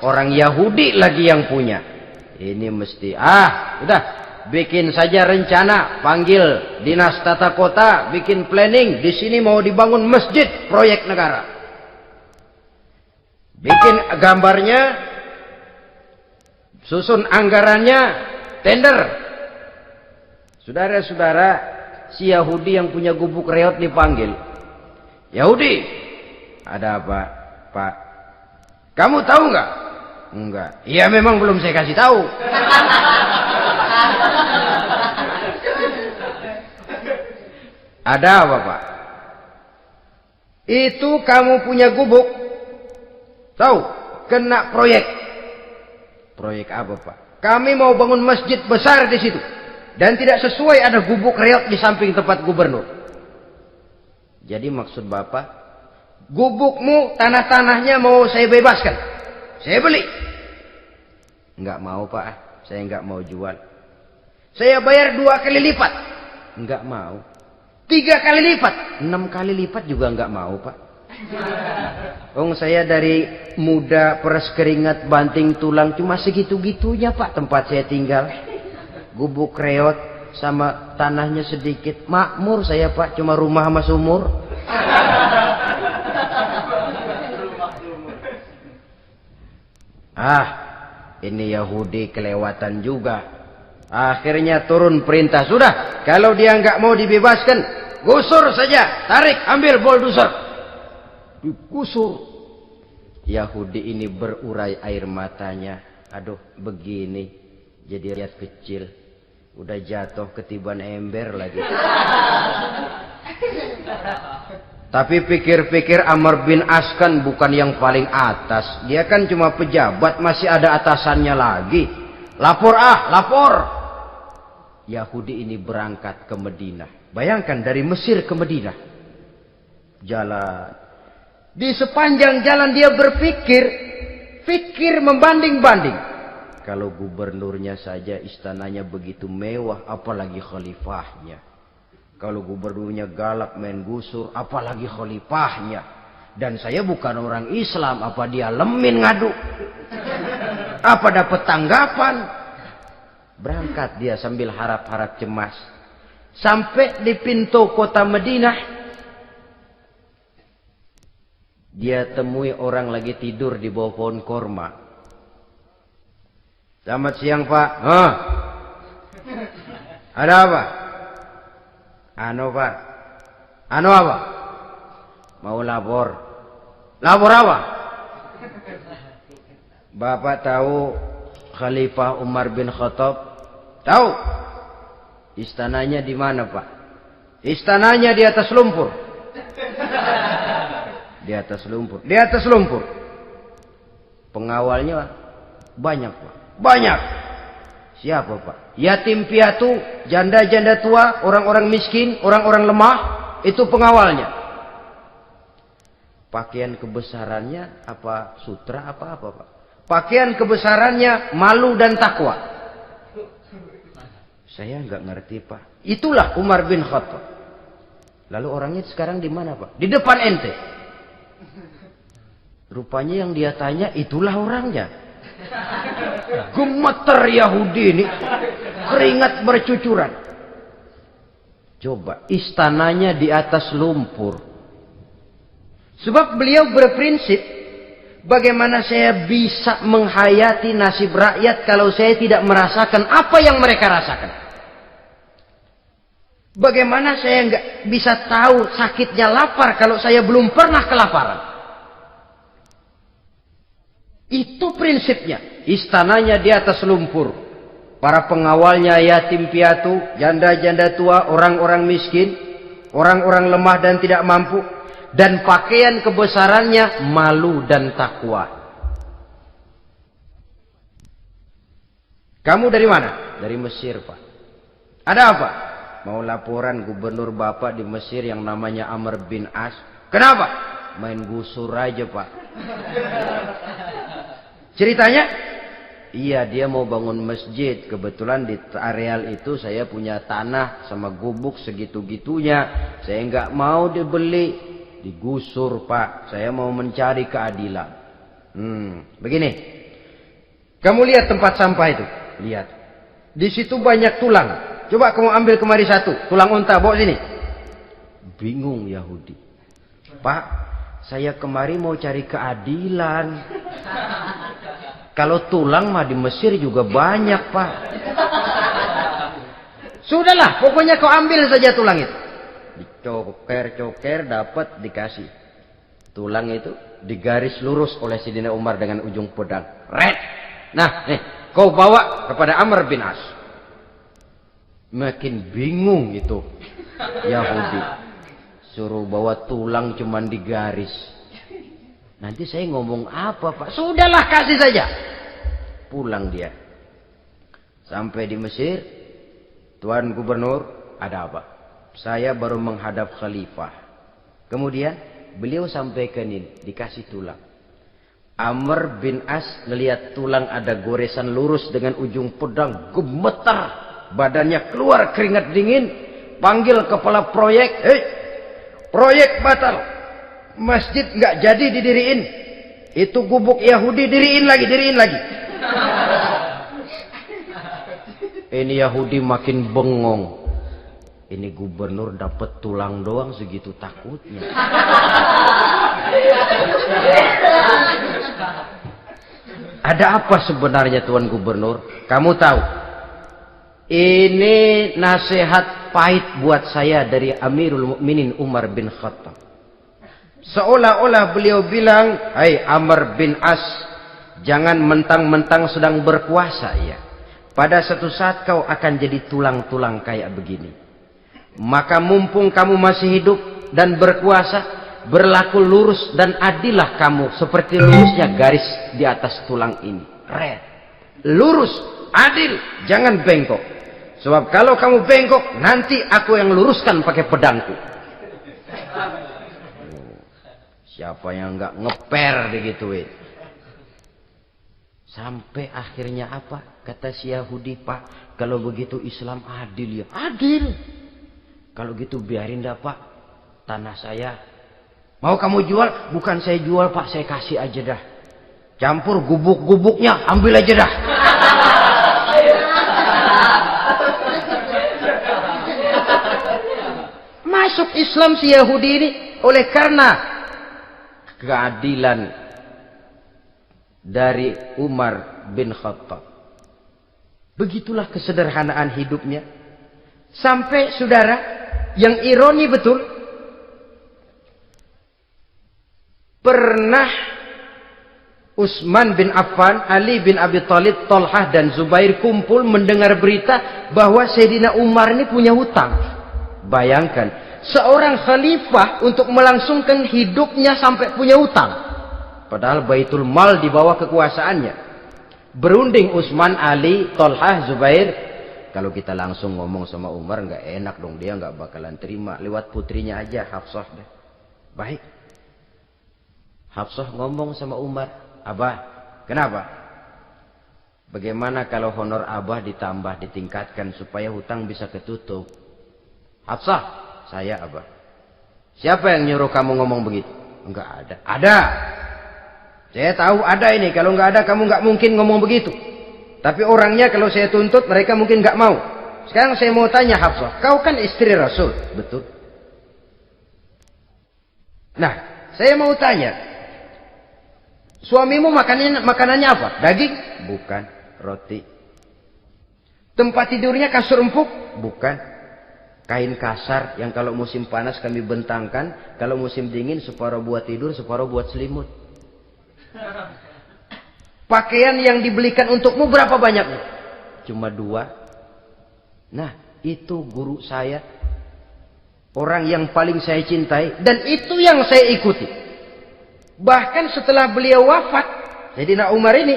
Orang Yahudi lagi yang punya. Ini mesti, udah, bikin saja rencana, panggil dinas tata kota, bikin planning. Di sini mau dibangun masjid, proyek negara. Bikin gambarnya, susun anggarannya, tender. Saudara-saudara, si Yahudi yang punya gubuk reot dipanggil. Yahudi, ada apa, Pak? Kamu tahu nggak? Enggak. Iya, memang belum saya kasih tahu. Ada apa, Pak? Itu kamu punya gubuk. Tahu? Kena proyek. Proyek apa, Pak? Kami mau bangun masjid besar di situ. Dan tidak sesuai ada gubuk reot di samping tempat gubernur. Jadi maksud Bapak, gubukmu, tanah-tanahnya mau saya bebaskan. Saya beli. Enggak mau, Pak. Saya enggak mau jual. Saya bayar 2 kali lipat. Enggak mau. 3 kali lipat. 6 kali lipat juga enggak mau, Pak. Saya dari muda peres keringat banting tulang cuma segitu-gitunya, Pak, tempat saya tinggal. Gubuk reot sama tanahnya sedikit. Makmur saya, Pak, cuma rumah sama sumur. Ini Yahudi kelewatan juga. Akhirnya turun perintah, sudah, kalau dia nggak mau dibebaskan, gusur saja, tarik, ambil bulldozer. Digusur. Yahudi ini berurai air matanya. Aduh, begini jadi rakyat kecil, udah jatuh ketiban ember lagi. Tapi pikir-pikir Amr bin As kan bukan yang paling atas. Dia kan cuma pejabat, masih ada atasannya lagi. Lapor lapor. Yahudi ini berangkat ke Madinah. Bayangkan dari Mesir ke Madinah. Jalan. Di sepanjang jalan dia berpikir. Fikir membanding-banding. Kalau gubernurnya saja istananya begitu mewah, apalagi khalifahnya. Kalau gubernurnya galak main gusur, apalagi khalifahnya. Dan saya bukan orang Islam, apa dia lemin ngadu? Apa dapat tanggapan? Berangkat dia sambil harap-harap cemas. Sampai di pintu kota Madinah, dia temui orang lagi tidur di bawah pohon korma. Selamat siang, Pak. Ada apa? Pak. Apa? Mau lapor. Lapor apa? Bapak tahu Khalifah Umar bin Khattab? Tahu? Istananya di mana, Pak? Istananya di atas lumpur. Di atas lumpur. Di atas lumpur. Pengawalnya banyak, Pak. Banyak. Siapa, Pak? Yatim piatu, janda-janda tua, orang-orang miskin, orang-orang lemah, itu pengawalnya. Pakaian kebesarannya apa sutra apa Pak? Pakaian kebesarannya malu dan takwa. Saya nggak ngerti, Pak. Itulah Umar bin Khattab. Lalu orangnya sekarang di mana, Pak? Di depan ente. Rupanya yang dia tanya itulah orangnya. Gemeter Yahudi ini, keringat bercucuran. Coba, istananya di atas lumpur. Sebab beliau berprinsip, bagaimana saya bisa menghayati nasib rakyat kalau saya tidak merasakan apa yang mereka rasakan? Bagaimana saya nggak bisa tahu sakitnya lapar kalau saya belum pernah kelaparan? Itu prinsipnya. Istananya di atas lumpur. Para pengawalnya yatim piatu, janda-janda tua, orang-orang miskin, orang-orang lemah dan tidak mampu. Dan pakaian kebesarannya malu dan takwa. Kamu dari mana? Dari Mesir, Pak. Ada apa? Mau laporan gubernur Bapak di Mesir yang namanya Amr bin As. Kenapa? Main gusur aja, Pak. Ceritanya? Iya, dia mau bangun masjid. Kebetulan di areal itu saya punya tanah sama gubuk segitu-gitunya. Saya nggak mau dibeli. Digusur, Pak. Saya mau mencari keadilan. Begini. Kamu lihat tempat sampah itu? Lihat. Di situ banyak tulang. Coba kamu ambil kemari satu. Tulang unta, bawa sini. Bingung Yahudi. Pak, saya kemari mau cari keadilan. Kalau tulang mah di Mesir juga banyak, Pak. Sudahlah, pokoknya kau ambil saja tulang itu. Dicoker-coker, dapat, dikasih. Tulang itu digaris lurus oleh Sidina Umar dengan ujung pedang. Red. Nah, nih, kau bawa kepada Amr bin As. Makin bingung itu Yahudi. Suruh bawa tulang cuman digaris. Nanti saya ngomong apa, Pak? Sudahlah, kasih saja. Pulang dia. Sampai di Mesir. Tuan Gubernur, ada apa? Saya baru menghadap khalifah. Kemudian beliau sampaikan ini, dikasih tulang. Amr bin As melihat tulang ada goresan lurus dengan ujung pedang, gemetar. Badannya keluar keringat dingin. Panggil kepala proyek. Proyek batal. Masjid nggak jadi didiriin. Itu gubuk Yahudi diriin lagi. Ini Yahudi makin bengong. Ini gubernur dapat tulang doang segitu takutnya. Ada apa sebenarnya Tuan Gubernur? Kamu tahu? Ini nasihat pahit buat saya dari Amirul Mukminin Umar bin Khattab. Seolah-olah beliau bilang, "Hai Amr bin As, jangan mentang-mentang sedang berkuasa ya. Pada suatu saat kau akan jadi tulang-tulang kayak begini. Maka mumpung kamu masih hidup dan berkuasa, berlaku lurus dan adillah kamu seperti lurusnya garis di atas tulang ini. Red. Lurus, adil, jangan bengkok. Sebab kalau kamu bengkok, nanti aku yang luruskan pakai pedangku. Siapa yang enggak ngeper digituin. Sampai akhirnya apa? Kata si Yahudi, Pak, kalau begitu Islam adil ya. Adil. Kalau gitu biarin dah Pak, tanah saya. Mau kamu jual? Bukan saya jual Pak, saya kasih aja dah. Campur gubuk-gubuknya, ambil aja dah. Masuk Islam si Yahudi ini oleh karena keadilan dari Umar bin Khattab. Begitulah kesederhanaan hidupnya. Sampai saudara, yang ironi betul, pernah Utsman bin Affan, Ali bin Abi Thalib, Thalhah dan Zubair kumpul mendengar berita bahwa Sayyidina Umar ini punya hutang. Bayangkan, seorang khalifah untuk melangsungkan hidupnya sampai punya hutang. Padahal Baitul Mal di bawah kekuasaannya. Berunding Utsman, Ali, Thalhah, Zubair. Kalau kita langsung ngomong sama Umar nggak enak dong, dia nggak bakalan terima. Lewat putrinya aja, Hafsah deh. Baik. Hafsah ngomong sama Umar, Abah, kenapa? Bagaimana kalau honor Abah ditambah, ditingkatkan supaya hutang bisa ketutup? Hafsah, saya Abah. Siapa yang nyuruh kamu ngomong begitu? Enggak ada. Ada. Saya tahu ada ini. Kalau enggak ada kamu enggak mungkin ngomong begitu. Tapi orangnya kalau saya tuntut mereka mungkin enggak mau. Sekarang saya mau tanya Hafsah, kau kan istri Rasul, betul? Nah, saya mau tanya, suamimu makanannya apa? Daging? Bukan. Roti. Tempat tidurnya kasur empuk? Bukan. Kain kasar yang kalau musim panas kami bentangkan, kalau musim dingin separuh buat tidur, separuh buat selimut. Pakaian yang dibelikan untukmu berapa banyaknya? Cuma 2. Nah, itu guru saya. Orang yang paling saya cintai. Dan itu yang saya ikuti. Bahkan setelah beliau wafat, Sayyidina Umar ini,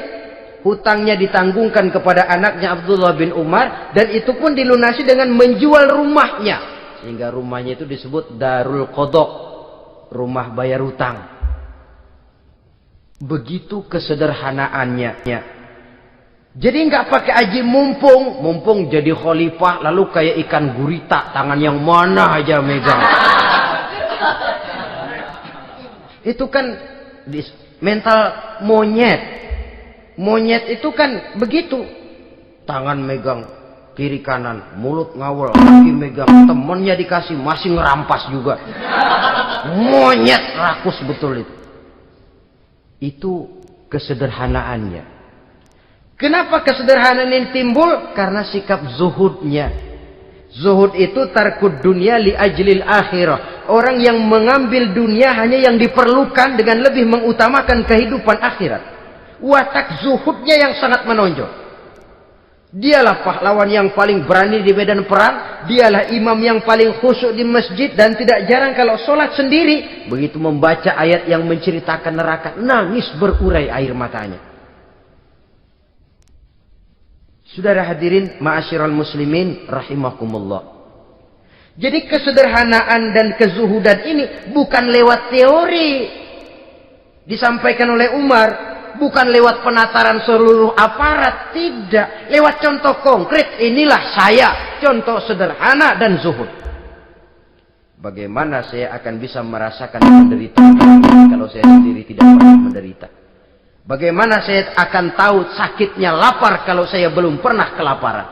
hutangnya ditanggungkan kepada anaknya Abdullah bin Umar. Dan itu pun dilunasi dengan menjual rumahnya. Sehingga rumahnya itu disebut Darul Qadha. Rumah bayar hutang. Begitu kesederhanaannya. Jadi nggak pakai aji mumpung jadi khalifah lalu kayak ikan gurita, tangan yang mana aja megang. Itu kan mental monyet. Monyet itu kan begitu, tangan megang kiri kanan, mulut ngawal, kaki megang, temennya dikasih masih ngerampas juga. Monyet rakus betul itu. Itu kesederhanaannya. Kenapa kesederhanaan ini timbul? Karena sikap zuhudnya. Zuhud itu tarkud dunia li ajlil akhirah. Orang yang mengambil dunia hanya yang diperlukan dengan lebih mengutamakan kehidupan akhirat. Watak zuhudnya yang sangat menonjol. Dialah pahlawan yang paling berani di medan perang. Dialah imam yang paling khusyuk di masjid. Dan tidak jarang kalau sholat sendiri, begitu membaca ayat yang menceritakan neraka, nangis berurai air matanya. Saudara hadirin ma'asyiral muslimin rahimakumullah. Jadi kesederhanaan dan kezuhudan ini bukan lewat teori disampaikan oleh Umar. Bukan lewat penataran seluruh aparat, tidak. Lewat contoh konkret, inilah saya. Contoh sederhana dan zuhud. Bagaimana saya akan bisa merasakan penderitaan kalau saya sendiri tidak pernah menderita? Bagaimana saya akan tahu sakitnya lapar kalau saya belum pernah kelaparan?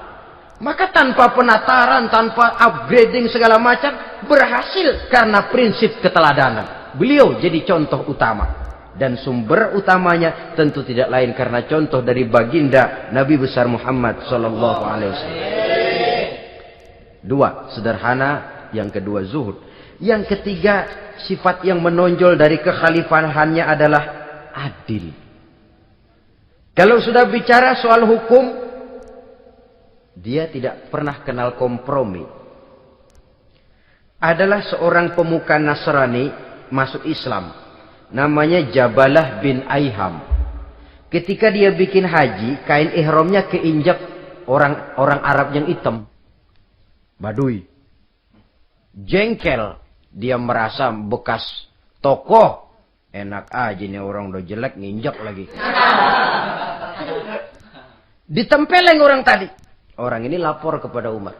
Maka tanpa penataran, tanpa upgrading segala macam, berhasil karena prinsip keteladanan. Beliau jadi contoh utama. Dan sumber utamanya tentu tidak lain karena contoh dari baginda Nabi besar Muhammad sallallahu alaihi wasallam. 2, sederhana, yang kedua zuhud. Yang ketiga, sifat yang menonjol dari kekhalifahannya adalah adil. Kalau sudah bicara soal hukum, dia tidak pernah kenal kompromi. Adalah seorang pemuka Nasrani masuk Islam. Namanya Jabalah bin Aiham. Ketika dia bikin haji, kain ihramnya keinjak orang Arab yang hitam. Badui. Jengkel. Dia merasa bekas tokoh. Enak aja nih orang udah jelek nginjak lagi. Ditempeleng orang tadi. Orang ini lapor kepada Umar.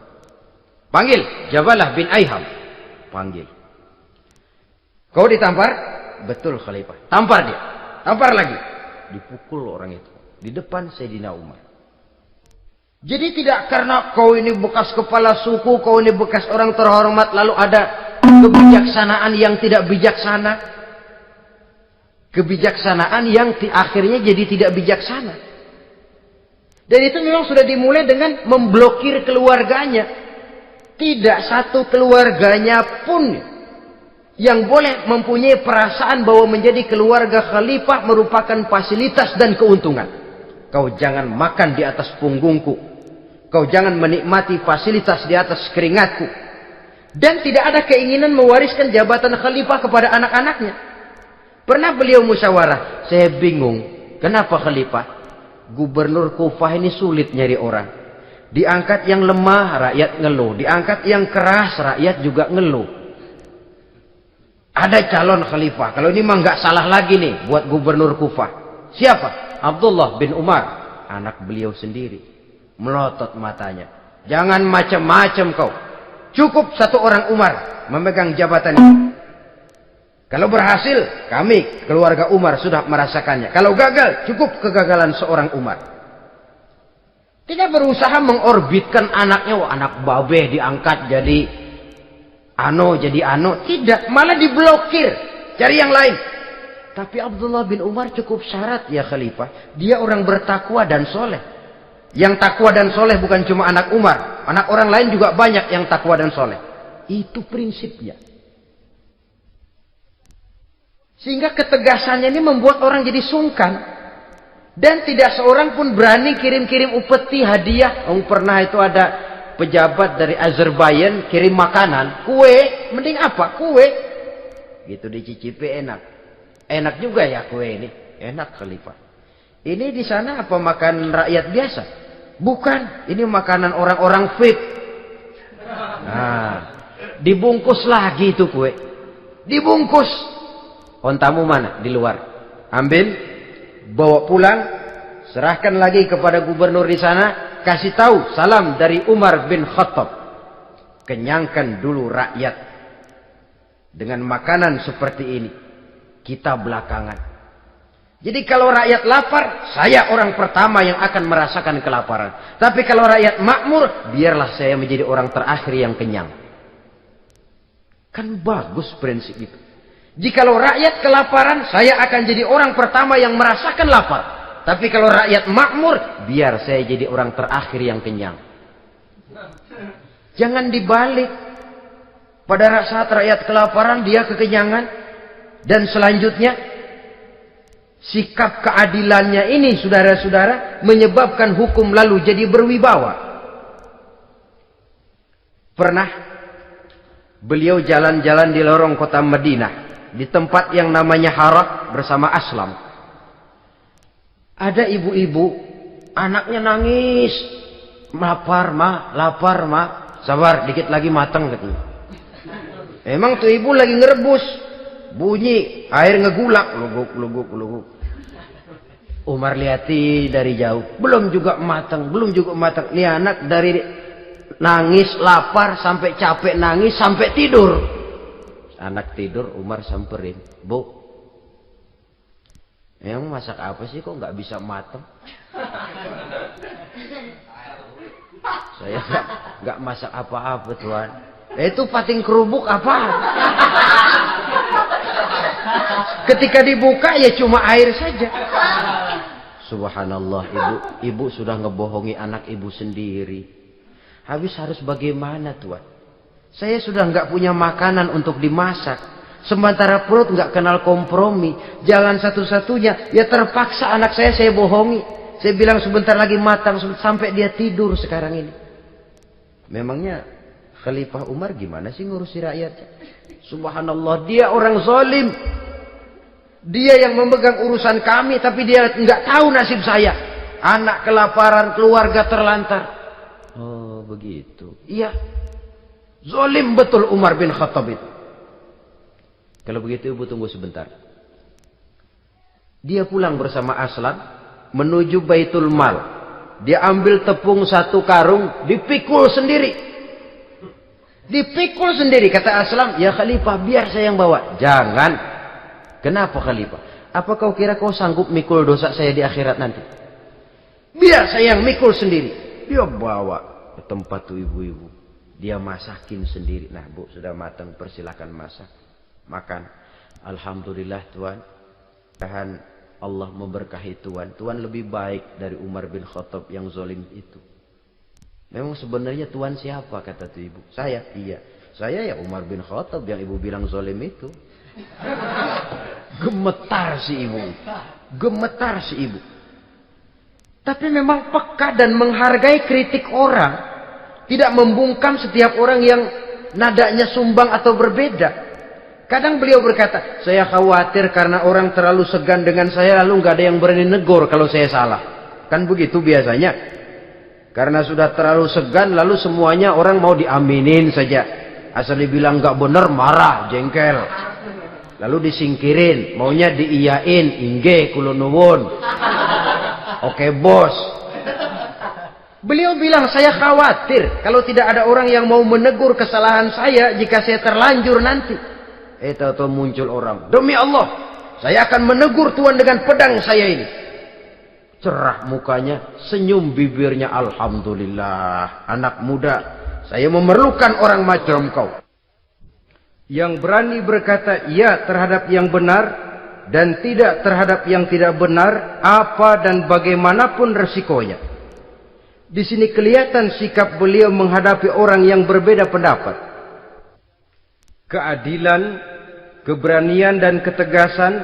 Panggil Jabalah bin Aiham. Panggil. Kau ditampar? Betul Khalifah. Tampar dia. Tampar lagi. Dipukul orang itu. Di depan Sayyidina Umar. Jadi tidak karena kau ini bekas kepala suku, kau ini bekas orang terhormat, lalu ada kebijaksanaan yang tidak bijaksana. Kebijaksanaan yang akhirnya jadi tidak bijaksana. Dan itu memang sudah dimulai dengan memblokir keluarganya. Tidak satu keluarganya pun yang boleh mempunyai perasaan bahwa menjadi keluarga khalifah merupakan fasilitas dan keuntungan. Kau jangan makan di atas punggungku. Kau jangan menikmati fasilitas di atas keringatku. Dan tidak ada keinginan mewariskan jabatan khalifah kepada anak-anaknya. Pernah beliau musyawarah. Saya bingung. Kenapa khalifah? Gubernur Kufah ini sulit nyari orang. Diangkat yang lemah, rakyat ngeluh. Diangkat yang keras, rakyat juga ngeluh. Ada calon khalifah. Kalau ini mah nggak salah lagi nih buat gubernur Kufah. Siapa? Abdullah bin Umar. Anak beliau sendiri. Melotot matanya. Jangan macam-macam kau. Cukup satu orang Umar memegang jabatan ini. Kalau berhasil, kami keluarga Umar sudah merasakannya. Kalau gagal, cukup kegagalan seorang Umar. Tidak berusaha mengorbitkan anaknya. Wah, anak babeh diangkat jadi ano. Tidak, malah diblokir. Cari yang lain. Tapi Abdullah bin Umar cukup syarat ya khalifah. Dia orang bertakwa dan soleh. Yang takwa dan soleh bukan cuma anak Umar. Anak orang lain juga banyak yang takwa dan soleh. Itu prinsipnya. Sehingga ketegasannya ini membuat orang jadi sungkan. Dan tidak seorang pun berani kirim-kirim upeti hadiah. Pernah itu ada pejabat dari Azerbaijan kirim makanan. Kue, mending apa? Kue. Gitu dicicipi enak. Enak juga ya kue ini. Enak khalifah. Ini di sana apa makan rakyat biasa? Bukan. Ini makanan orang-orang fit. Nah, dibungkus lagi itu kue. Dibungkus. Ontamu mana? Di luar. Ambil. Bawa pulang, serahkan lagi kepada gubernur di sana, kasih tahu salam dari Umar bin Khattab. Kenyangkan dulu rakyat dengan makanan seperti ini. Kita belakangan. Jadi kalau rakyat lapar, saya orang pertama yang akan merasakan kelaparan. Tapi kalau rakyat makmur, biarlah saya menjadi orang terakhir yang kenyang. Kan bagus prinsip itu. Jikalau rakyat kelaparan, saya akan jadi orang pertama yang merasakan lapar. Tapi kalau rakyat makmur, biar saya jadi orang terakhir yang kenyang. Jangan dibalik. Pada saat rakyat kelaparan, dia kekenyangan. Dan selanjutnya, sikap keadilannya ini, saudara-saudara, menyebabkan hukum lalu jadi berwibawa. Pernah, beliau jalan-jalan di lorong kota Madinah. Di tempat yang namanya Harah bersama Aslam. Ada ibu-ibu, anaknya nangis. Lapar ma. Sabar, dikit lagi matang katanya. Emang tuh ibu lagi ngerebus. Bunyi, air ngegulak. Luguk. Umar lihati dari jauh. Belum juga matang. Nih anak dari nangis, lapar, sampai capek nangis, sampai tidur. Anak tidur, Umar samperin. Bu, emang masak apa sih kok nggak bisa matang? Saya nggak masak apa-apa tuan. Itu pating kerubuk apa? Ketika dibuka ya cuma air saja. Subhanallah, ibu sudah ngebohongi anak ibu sendiri. Habis harus bagaimana tuan? Saya sudah nggak punya makanan untuk dimasak. Sementara perut nggak kenal kompromi. Jalan satu-satunya, ya terpaksa anak saya bohongi. Saya bilang sebentar lagi matang sampai dia tidur sekarang ini. Memangnya Khalifah Umar gimana sih ngurusi rakyatnya? Subhanallah, dia orang zalim. Dia yang memegang urusan kami, tapi dia nggak tahu nasib saya. Anak kelaparan, keluarga terlantar. Oh begitu. Iya. Zalim betul Umar bin Khattab itu. Kalau begitu ibu tunggu sebentar. Dia pulang bersama Aslam menuju Baitul Mal. Dia ambil tepung 1 karung, dipikul sendiri. Dipikul sendiri, kata Aslam, ya Khalifah biar saya yang bawa. Jangan. Kenapa Khalifah? Apa kau kira kau sanggup mikul dosa saya di akhirat nanti? Biar saya yang mikul sendiri. Dia bawa ke tempat tuh ibu-ibu. Dia masakin sendiri. Nah bu, sudah matang, persilakan masak. Makan. Alhamdulillah Tuhan. Tuhan Allah memberkahi Tuhan. Tuhan lebih baik dari Umar bin Khattab yang zalim itu. Memang sebenarnya Tuhan siapa, kata tuh ibu? Saya. Iya. Saya ya Umar bin Khattab yang ibu bilang zalim itu. Gemetar si ibu. Gemetar si ibu. Tapi memang peka dan menghargai kritik orang. Tidak membungkam setiap orang yang nadanya sumbang atau berbeda. Kadang beliau berkata, saya khawatir karena orang terlalu segan dengan saya, lalu nggak ada yang berani negor kalau saya salah. Kan begitu biasanya. Karena sudah terlalu segan, lalu semuanya orang mau diaminin saja. Asal dibilang nggak benar, marah, jengkel. Lalu disingkirin, maunya diiyain, inggih kula nuwun. Oke bos. Beliau bilang, saya khawatir kalau tidak ada orang yang mau menegur kesalahan saya jika saya terlanjur nanti. Tahu-tahu muncul orang, demi Allah, saya akan menegur Tuhan dengan pedang saya ini. Cerah mukanya, senyum bibirnya, alhamdulillah. Anak muda, saya memerlukan orang macam kau. Yang berani berkata ya terhadap yang benar dan tidak terhadap yang tidak benar, apa dan bagaimanapun resikonya. Di sini kelihatan sikap beliau menghadapi orang yang berbeda pendapat. Keadilan, keberanian dan ketegasan,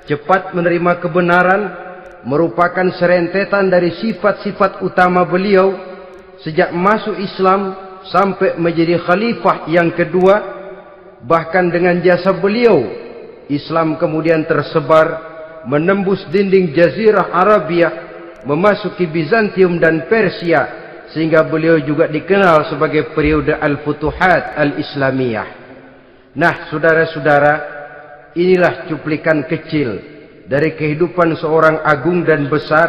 cepat menerima kebenaran, merupakan serentetan dari sifat-sifat utama beliau sejak masuk Islam sampai menjadi khalifah yang kedua. Bahkan dengan jasa beliau, Islam kemudian tersebar, menembus dinding Jazirah Arabia, memasuki Bizantium dan Persia, sehingga beliau juga dikenal sebagai periode Al-Futuhat Al-Islamiyah. Nah, saudara-saudara, inilah cuplikan kecil dari kehidupan seorang agung dan besar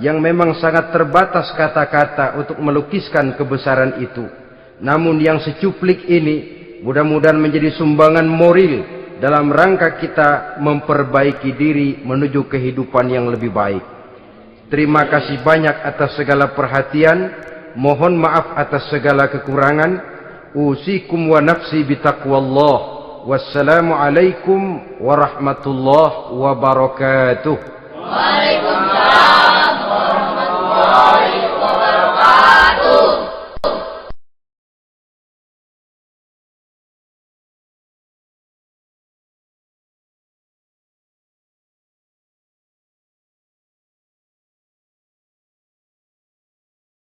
yang memang sangat terbatas kata-kata untuk melukiskan kebesaran itu. Namun yang secuplik ini mudah-mudahan menjadi sumbangan moral dalam rangka kita memperbaiki diri menuju kehidupan yang lebih baik. Terima kasih banyak atas segala perhatian. Mohon maaf atas segala kekurangan. Usikum wa nafsi bitaqwallah. Wassalamualaikum warahmatullahi wabarakatuh.